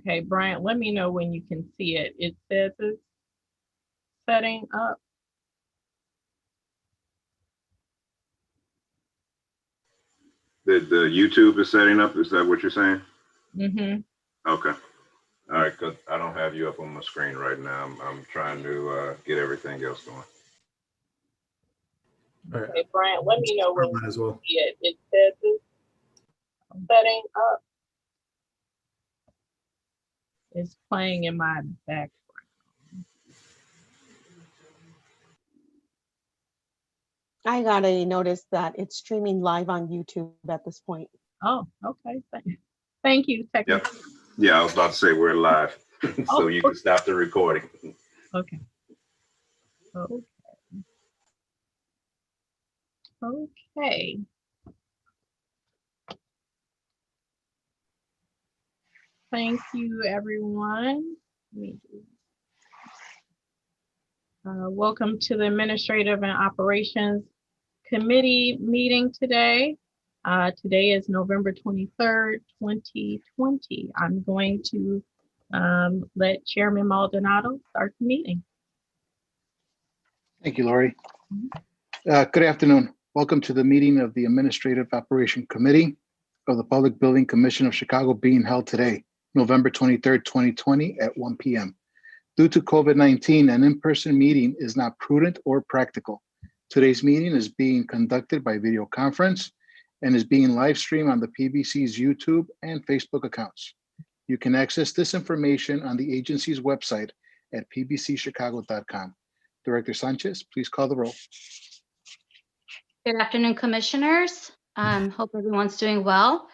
Okay, Bryant, let me know when you can see it. It says it's setting up. The YouTube is setting up. Is that what you're saying? Mm-hmm. Okay. All right, because I don't have you up on my screen right now. I'm trying to get everything else going. Okay, Bryant, let me know when you can see it. It says it's setting up. It's playing in my background. I got a notice that it's streaming live on YouTube at this point. Oh, okay. Thank you, technical. Yep. Yeah, I was about to say we're live, so you can stop the recording. Okay. Okay. Thank you, everyone. Welcome to the Administrative and Operations Committee meeting today. Today is November 23rd, 2020. I'm going to let Chairman Maldonado start the meeting. Thank you, Lori. Good afternoon. Welcome to the meeting of the Administrative Operation Committee of the Public Building Commission of Chicago being held today, November 23rd, 2020 at 1 p.m. Due to COVID-19, an in-person meeting is not prudent or practical. Today's meeting is being conducted by video conference and is being live streamed on the PBC's YouTube and Facebook accounts. You can access this information on the agency's website at pbcchicago.com. Director Sanchez, please call the roll. Good afternoon, commissioners. Hope everyone's doing well.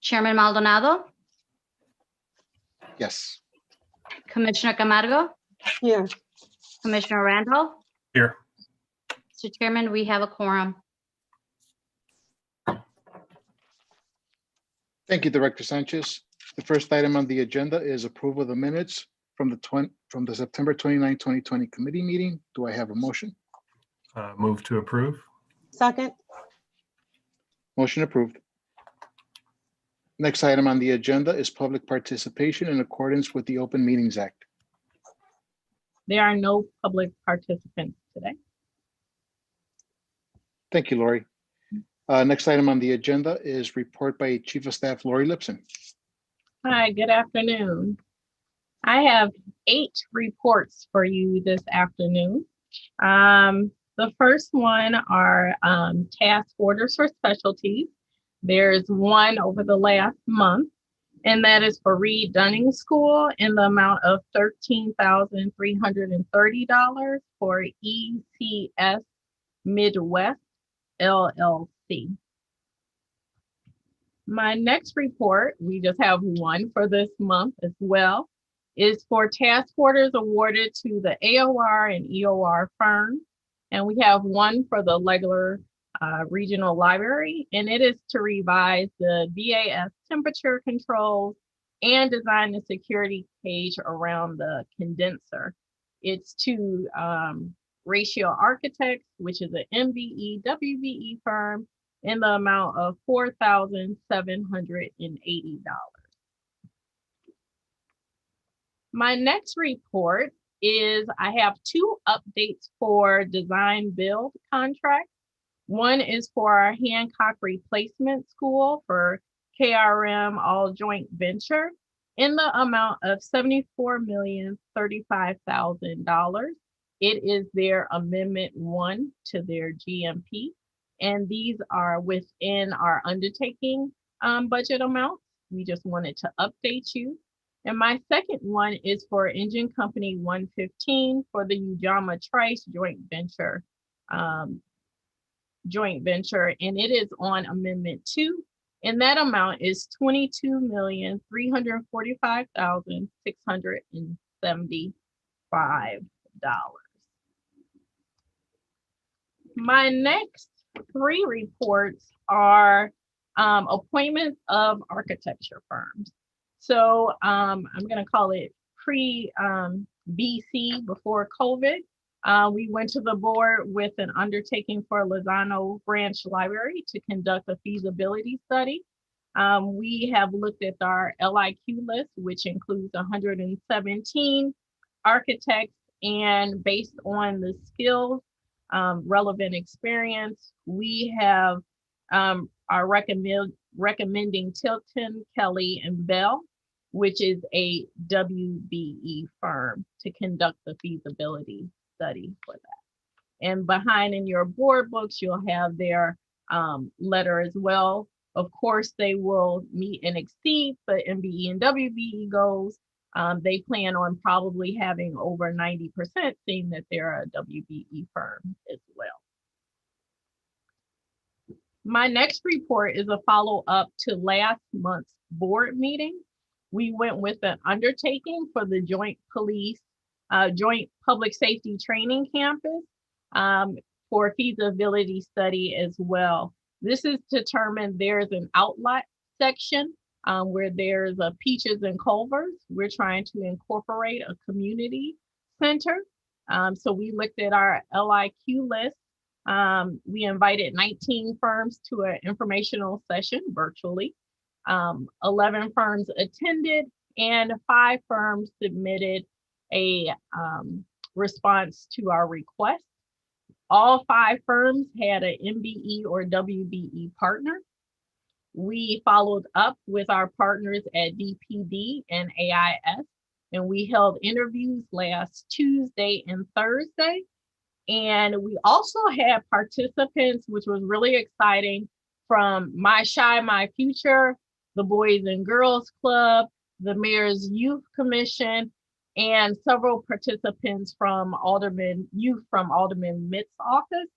Chairman Maldonado. Yes. Commissioner Camargo. Here. Commissioner Randall. Here. Mr. Chairman, we have a quorum. Thank you, Director Sanchez. The first item on the agenda is approval of the minutes from the September 29, 2020 committee meeting. Do I have a motion? Move to approve. Second. Motion approved. Next item on the agenda is public participation in accordance with the Open Meetings Act. There are no public participants today. Thank you, Lori. Next item on the agenda is report by Chief of Staff Lori Lipson. Hi, good afternoon. I have 8 reports for you this afternoon. The first one are task orders for specialties. There's one over the last month, and that is for Reed Dunning School in the amount of $13,330 for ECS Midwest LLC. My next report, we just have one for this month as well, is for task orders awarded to the AOR and EOR firms. And we have one for the Legler Regional Library, and it is to revise the BAS temperature controls and design the security cage around the condenser. It's to Ratio Architects, which is an MBE WBE firm, in the amount of $4,780. My next report is I have 2 updates for design build contracts. One is for our Hancock Replacement School for KRM All Joint Venture in the amount of $74,035,000. It is their Amendment 1 to their GMP, and these are within our undertaking budget amounts. We just wanted to update you. And my second one is for Engine Company 115 for the Ujamaa Trice joint venture, and it is on Amendment 2, and that amount is $22,345,675. My next 3 reports are appointments of architecture firms. So I'm going to call it pre-BC, before COVID. We went to the board with an undertaking for Lozano Branch Library to conduct a feasibility study. We have looked at our LIQ list, which includes 117 architects, and based on the skills, relevant experience, we have are recommending Tilton, Kelly, and Bell, which is a WBE firm, to conduct the feasibility study for that. And behind in your board books, you'll have their letter as well. Of course, they will meet and exceed the MBE and WBE goals. They plan on probably having over 90%, saying that they're a WBE firm as well. My next report is a follow-up to last month's board meeting. We went with an undertaking for the Joint Public Safety Training Campus for feasibility study as well. This is determined there's an outlet section where there's a Peaches and Culvers. We're trying to incorporate a community center. So we looked at our LIQ list. We invited 19 firms to an informational session virtually. 11 firms attended, and 5 firms submitted a response to our request. All 5 firms had an MBE or WBE partner. We followed up with our partners at DPD and AIS, and we held interviews last Tuesday and Thursday. And we also had participants, which was really exciting, from My Shy, My Future, the Boys and Girls Club, the Mayor's Youth Commission, and several participants from Alderman Mitt's office.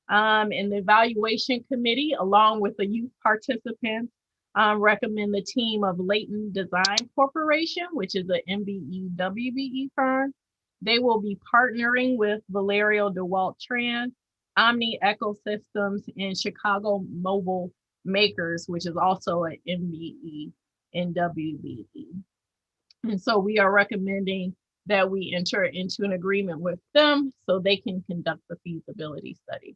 And the evaluation committee, along with the youth participants, recommend the team of Layton Design Corporation, which is an MBE WBE firm. They will be partnering with Valerio DeWalt Trans, Omni Ecosystems, and Chicago Mobile Makers, which is also an MBE and WBE. And so we are recommending that we enter into an agreement with them so they can conduct the feasibility study.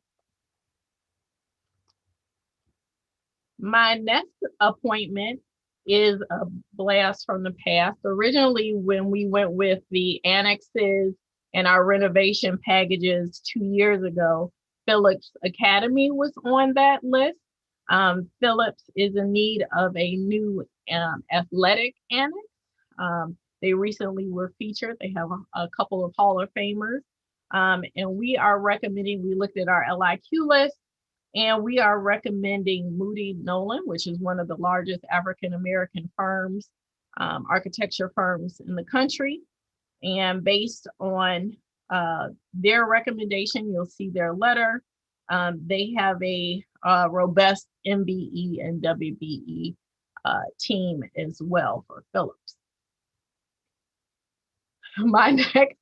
My next appointment is a blast from the past. Originally, when we went with the annexes and our renovation packages 2 years ago, Phillips Academy was on that list. Phillips is in need of a new athletic annex. They recently were featured. They have a couple of Hall of Famers. And we are recommending, we looked at our LIQ list, and we are recommending Moody Nolan, which is one of the largest African-American firms, architecture firms in the country. And based on their recommendation, you'll see their letter. They have a robust MBE and WBE team as well for Phillips. My next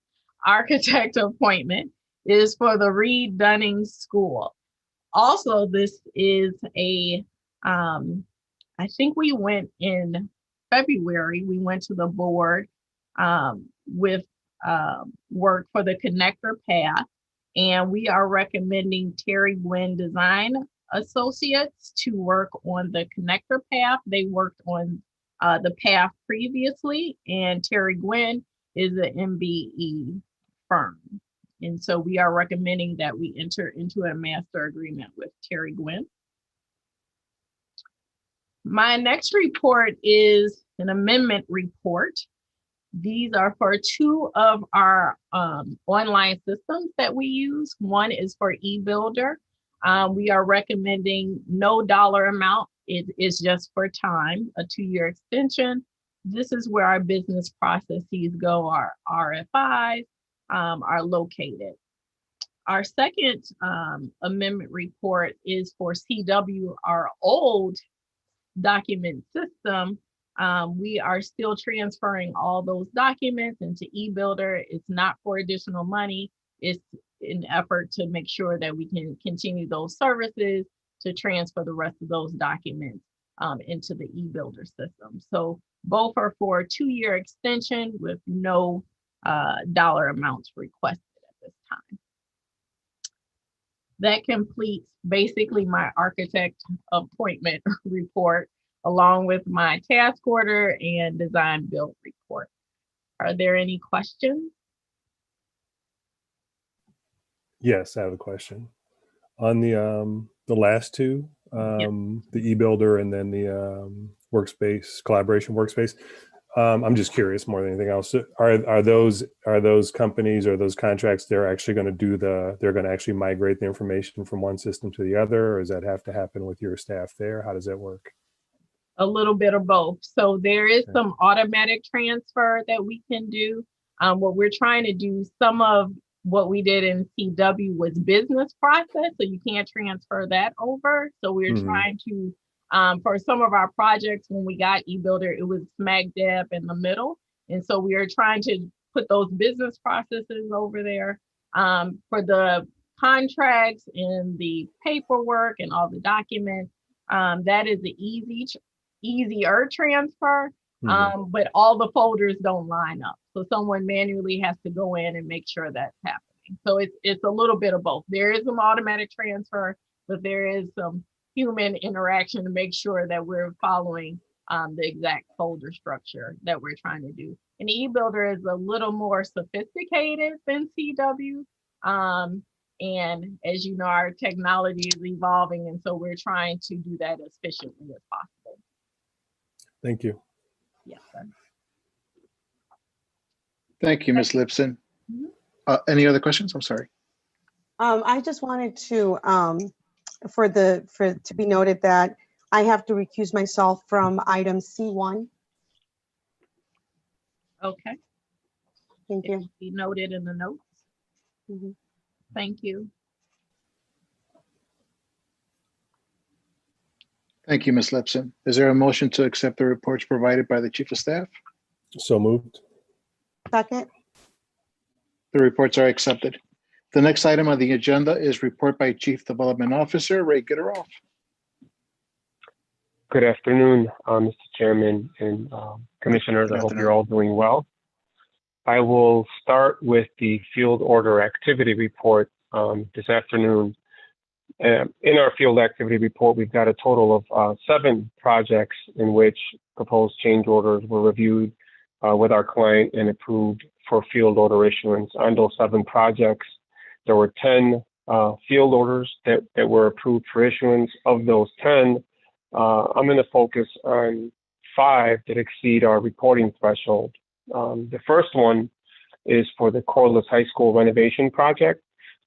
architect appointment is for the Reed Dunning School. Also, this is a, I think we went in February, we went to the board with work for the connector path, and we are recommending Terry Gwynn Design Associates to work on the connector path. They worked on the path previously, and Terry Gwynn is an MBE firm. And so we are recommending that we enter into a master agreement with Terry Gwynn. My next report is an amendment report. These are for 2 of our online systems that we use. One is for EBuilder. We are recommending no dollar amount. It is just for time, a 2-year extension. This is where our business processes go, our RFIs are located. Our second amendment report is for CW, our old document system. We are still transferring all those documents into eBuilder. It's not for additional money. It's an effort to make sure that we can continue those services to transfer the rest of those documents into the eBuilder system. So both are for a 2-year extension with no dollar amounts requested at this time. That completes basically my architect appointment report. along with my task order and design build report. Are there any questions? Yes, I have a question. On the last two, the eBuilder and then the workspace, collaboration workspace. I'm just curious more than anything else. Are those companies or those contracts, they're actually going to they're going to actually migrate the information from one system to the other, or does that have to happen with your staff there? How does that work? A little bit of both. So there is Okay. some automatic transfer that we can do. What we're trying to do, some of what we did in CW was business process, so you can't transfer that over. So we're trying to, for some of our projects, when we got eBuilder, it was smack dab in the middle. And so we are trying to put those business processes over there. For the contracts and the paperwork and all the documents, that is the easier transfer, but all the folders don't line up. So someone manually has to go in and make sure that's happening. So it's a little bit of both. There is some automatic transfer, but there is some human interaction to make sure that we're following the exact folder structure that we're trying to do. And eBuilder is a little more sophisticated than CW. And as you know, our technology is evolving, and so we're trying to do that as efficiently as possible. Thank you. Yes, sir. Thank you, Ms. Lipson. Any other questions? I'm sorry. I just wanted to, to be noted that I have to recuse myself from item C1. Okay. Thank It you. will be noted in the notes. Thank you. Thank you, Ms. Lipson. Is there a motion to accept the reports provided by the Chief of Staff? So moved. Second. The reports are accepted. The next item on the agenda is report by Chief Development Officer Ray Gitteroff. Good afternoon, Mr. Chairman and Commissioners. I hope you're all doing well. I will start with the field order activity report this afternoon. In our field activity report, we've got a total of 7 projects in which proposed change orders were reviewed with our client and approved for field order issuance. On those 7 projects, there were 10 field orders that were approved for issuance. Of those 10, I'm going to focus on 5 that exceed our reporting threshold. The first one is for the Corliss High School renovation project.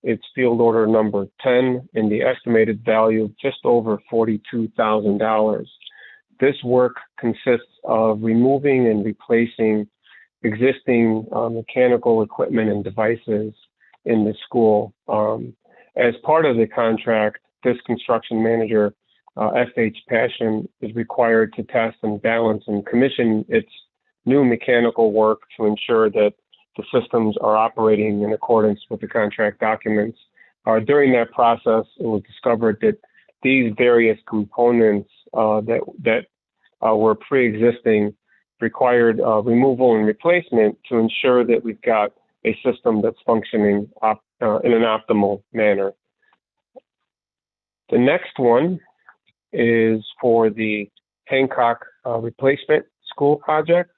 It's field order number 10 and the estimated value of just over $42,000. This work consists of removing and replacing existing mechanical equipment and devices in the school. As part of the contract, this construction manager, FH Passion, is required to test and balance and commission its new mechanical work to ensure that the systems are operating in accordance with the contract documents. During that process, it was discovered that these various components that were pre-existing required removal and replacement to ensure that we've got a system that's functioning in an optimal manner. The next one is for the Hancock replacement school project.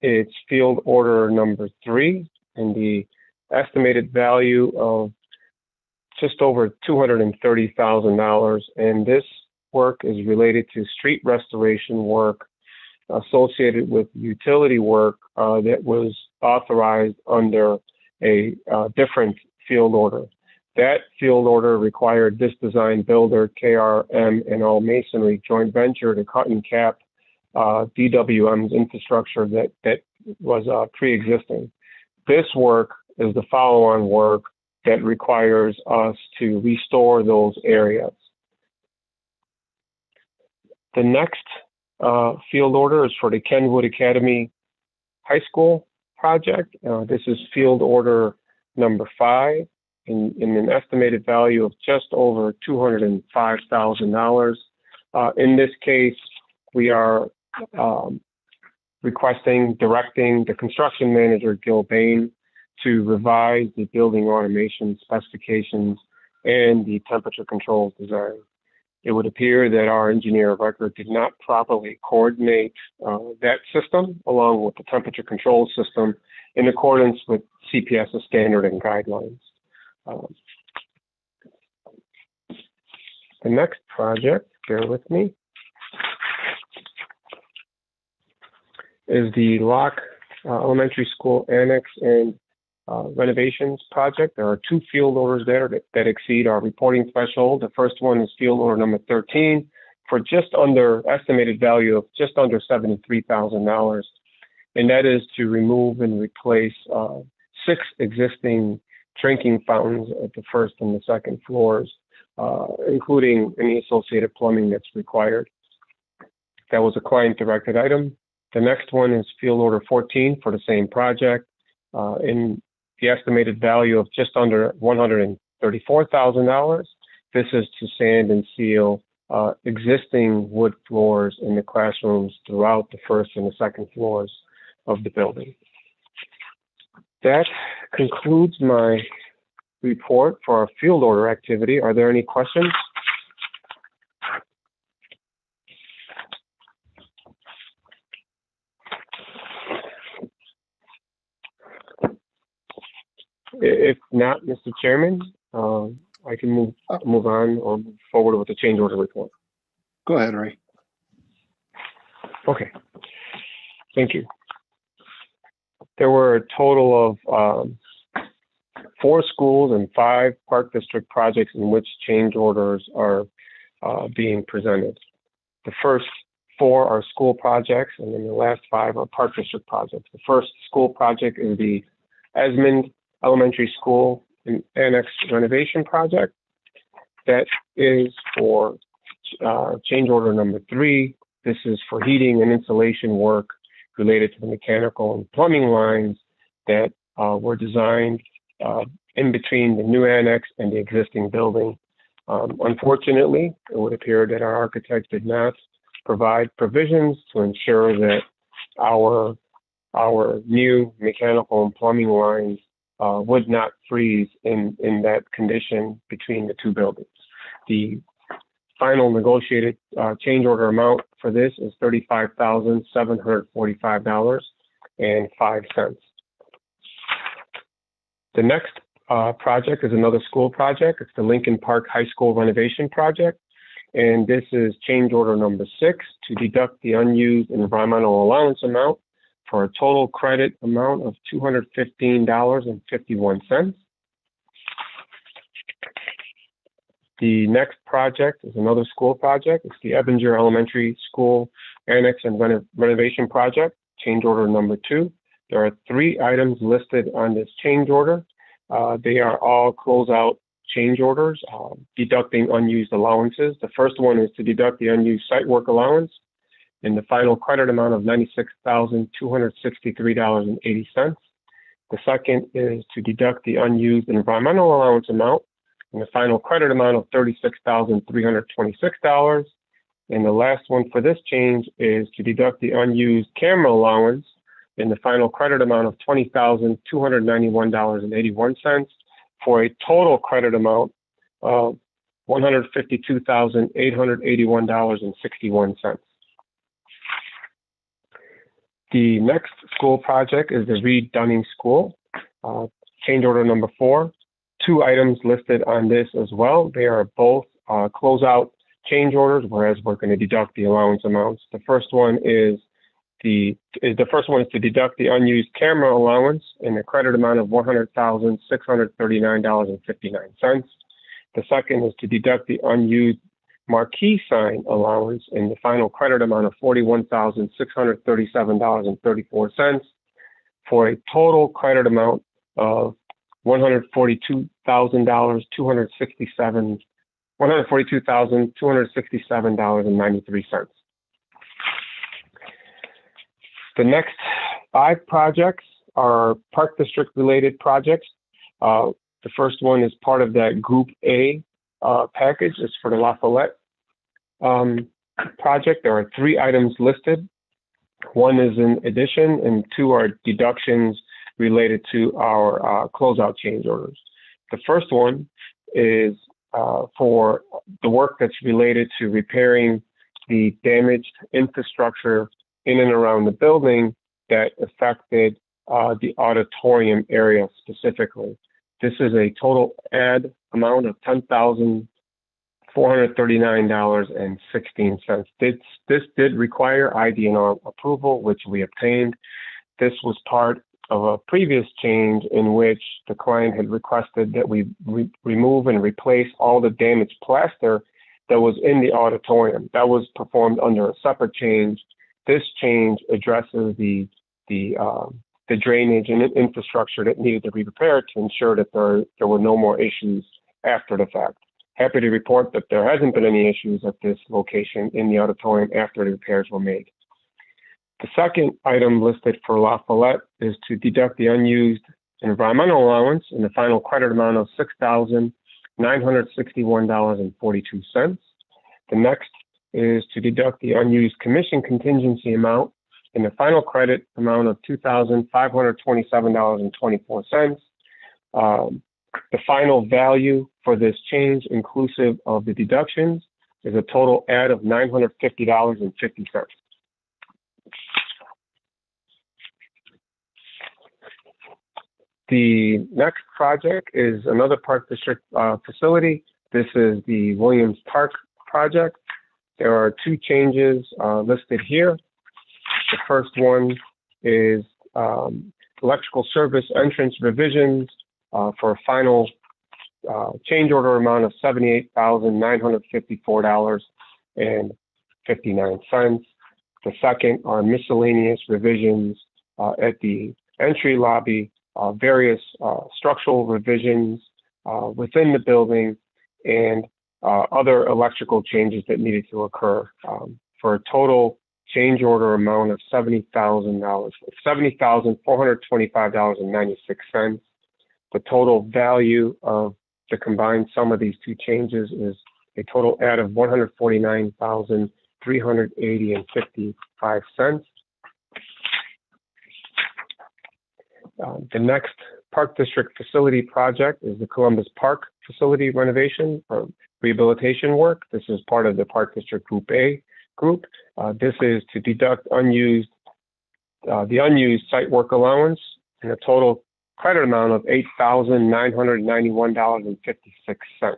It's field order number 3 and the estimated value of just over $230,000. And this work is related to street restoration work associated with utility work that was authorized under a different field order. That field order required this design builder, KRM and All Masonry joint venture, to cut and cap DWM's infrastructure that was pre-existing. This work is the follow-on work that requires us to restore those areas. The next field order is for the Kenwood Academy High School project. This is field order number 5 in an estimated value of just over $205,000. In this case, we are directing the construction manager, Gil Bain, to revise the building automation specifications and the temperature controls design. It would appear that our engineer of record did not properly coordinate that system along with the temperature control system in accordance with CPS's standard and guidelines. The next project, bear with me, is the Locke Elementary School Annex and renovations project. There are 2 field orders there that exceed our reporting threshold. The first one is field order number 13 for just under estimated value of just under $73,000. And that is to remove and replace 6 existing drinking fountains at the first and the second floors, including any associated plumbing that's required. That was a client-directed item. The next one is field order 14 for the same project in the estimated value of just under $134,000. This is to sand and seal existing wood floors in the classrooms throughout the first and the second floors of the building. That concludes my report for our field order activity. Are there any questions? If not, Mr. Chairman, I can move on or move forward with the change order report. Go ahead, Ray. Okay, thank you. There were a total of 4 schools and 5 park district projects in which change orders are being presented. The first 4 are school projects, and then the last 5 are park district projects. The first school project is the Esmond Elementary School Annex renovation project. That is for change order number 3. This is for heating and insulation work related to the mechanical and plumbing lines that were designed in between the new annex and the existing building. Unfortunately, it would appear that our architect did not provide provisions to ensure that our new mechanical and plumbing lines would not freeze in that condition between the 2 buildings. The final negotiated change order amount for this is $35,745.05. The next project is another school project. It's the Lincoln Park High School renovation project. And this is change order number 6 to deduct the unused environmental allowance amount for a total credit amount of $215.51. The next project is another school project. It's the Ebinger Elementary School Annex and Renovation Project, change order number 2. There are 3 items listed on this change order. They are all closeout change orders, deducting unused allowances. The first one is to deduct the unused site work allowance in the final credit amount of $96,263.80. The second is to deduct the unused environmental allowance amount in the final credit amount of $36,326. And the last one for this change is to deduct the unused camera allowance in the final credit amount of $20,291.81 for a total credit amount of $152,881.61. The next school project is the Reed Dunning School, change order number 4. 2 items listed on this as well. They are both closeout change orders, whereas we're going to deduct the allowance amounts. The first one is to deduct the unused camera allowance in the credit amount of $100,639.59. The second is to deduct the unused marquee sign allowance in the final credit amount of $41,637.34 for a total credit amount of $142,267.93. The next 5 projects are Park District related projects. The first one is part of that Group A package. It's for the La Follette project. There are 3 items listed. 1 is an addition and 2 are deductions related to our closeout change orders. The first one is for the work that's related to repairing the damaged infrastructure in and around the building that affected the auditorium area specifically. This is a total add amount of $10,439.16. This did require IDNR approval, which we obtained. This was part of a previous change in which the client had requested that we remove and replace all the damaged plaster that was in the auditorium. That was performed under a separate change. This change addresses the drainage and infrastructure that needed to be repaired to ensure that there were no more issues after the fact. Happy to report that there hasn't been any issues at this location in the auditorium after the repairs were made. The second item listed for La Follette is to deduct the unused environmental allowance in the final credit amount of $6,961.42. The next is to deduct the unused commission contingency amount in the final credit amount of $2,527.24. The final value for this change, inclusive of the deductions, is a total add of $950.50. The next project is another Park District facility. This is the Williams Park project. There are two changes listed here. The first one is electrical service entrance revisions for a final change order amount of $78,954.59. The second are miscellaneous revisions at the entry lobby, various structural revisions within the building, and other electrical changes that needed to occur for a total change order amount of $70,425.96. The total value of the combined sum of these two changes is a total add of $149,380.55. The next Park District facility project is the Columbus Park facility renovation or rehabilitation work. This is part of the Park District Group A group. This is to deduct the unused site work allowance in a total credit amount of $8,991.56.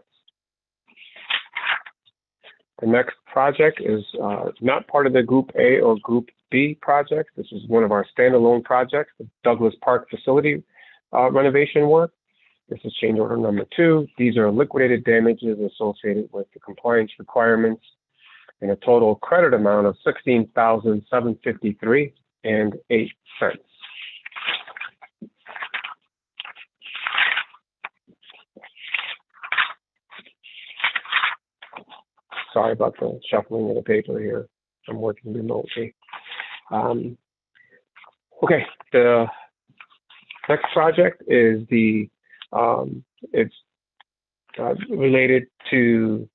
The next project is not part of the Group A or Group B project. This is one of our standalone projects, the Douglas Park facility renovation work. This is change order number 2. These are liquidated damages associated with the compliance requirements in a total credit amount of $16,753.08. Sorry about the shuffling of the paper here. I'm working remotely. Okay, the next project is related to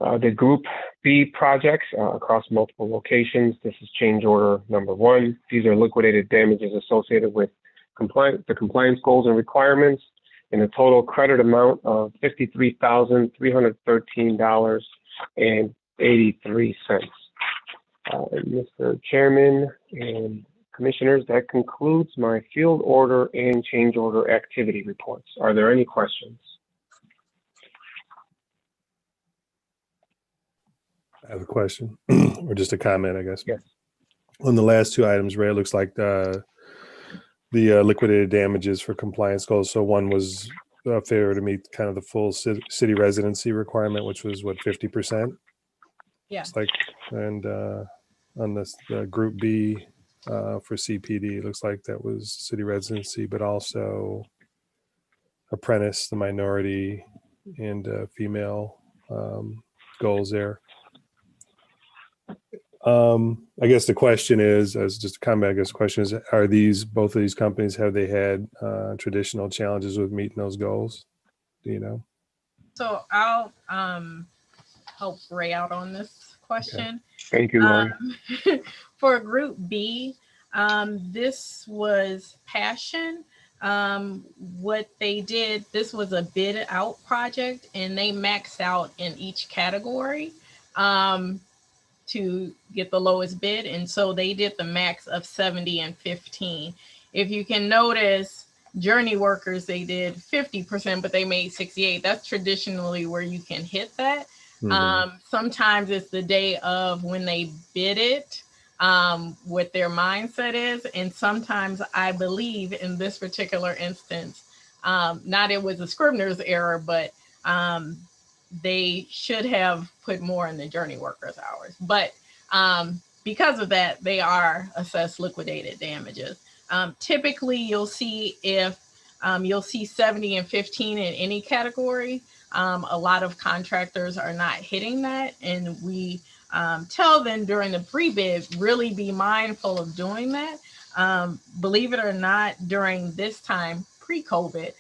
the Group B projects across multiple locations. This is change order number 1. These are liquidated damages associated with the compliance goals and requirements in a total credit amount of $53,313.83. Mr. Chairman and Commissioners, that concludes my field order and change order activity reports. Are there any questions? I have a question or just a comment, I guess. Yes. On the last two items, Ray, it looks like the liquidated damages for compliance goals. So one was failure to meet kind of the full city residency requirement, which was what, 50%? Yeah. It's like, and on this Group B for CPD, it looks like that was city residency, but also apprentice, the minority and female goals there. I guess the question is, as just a comment, I guess the question is, are both of these companies, have they had traditional challenges with meeting those goals? Do you know? So I'll help Ray out on this question. Okay. Thank you, Lori. For Group B, this was Passion. what they did, this was a bid out project and they maxed out in each category to get the lowest bid. And so they did the max of 70 and 15. If you can notice, Journey Workers, they did 50%, but they made 68. That's traditionally where you can hit that. Sometimes it's the day of when they bid it, what their mindset is. And sometimes I believe in this particular instance, not it was a Scrivener's error, but they should have put more in the Journey Workers hours. But because of that, they are assessed liquidated damages. Typically, you'll see if you'll see 70 and 15 in any category. A lot of contractors are not hitting that. And we tell them during the pre-bid, really be mindful of doing that. Believe it or not, during this time, pre-COVID,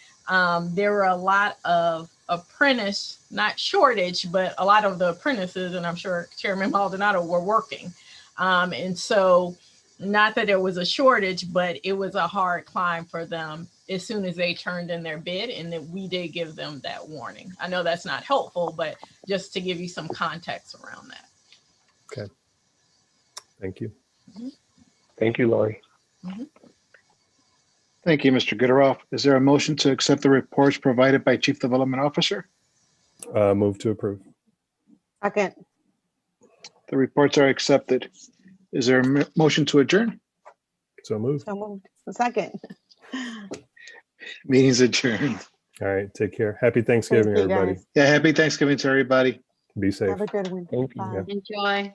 there were a lot of apprentice, not shortage, but a lot of the apprentices, and I'm sure Chairman Maldonado, were working. And so not that there was a shortage, but it was a hard climb for them as soon as they turned in their bid, and that we did give them that warning. I know that's not helpful, but just to give you some context around that. Okay. Thank you. Thank you, Lori. Thank you, Mr. Gooderoff. Is there a motion to accept the reports provided by Chief Development Officer? Move to approve. Second. The reports are accepted. Is there a motion to adjourn? So moved. So moved. Second. Meeting's adjourned. All right. Take care. Happy Thanksgiving, Thank you, everybody. guys. Yeah, happy Thanksgiving to everybody. Be safe. Have a good one. Thank you. Bye. Enjoy.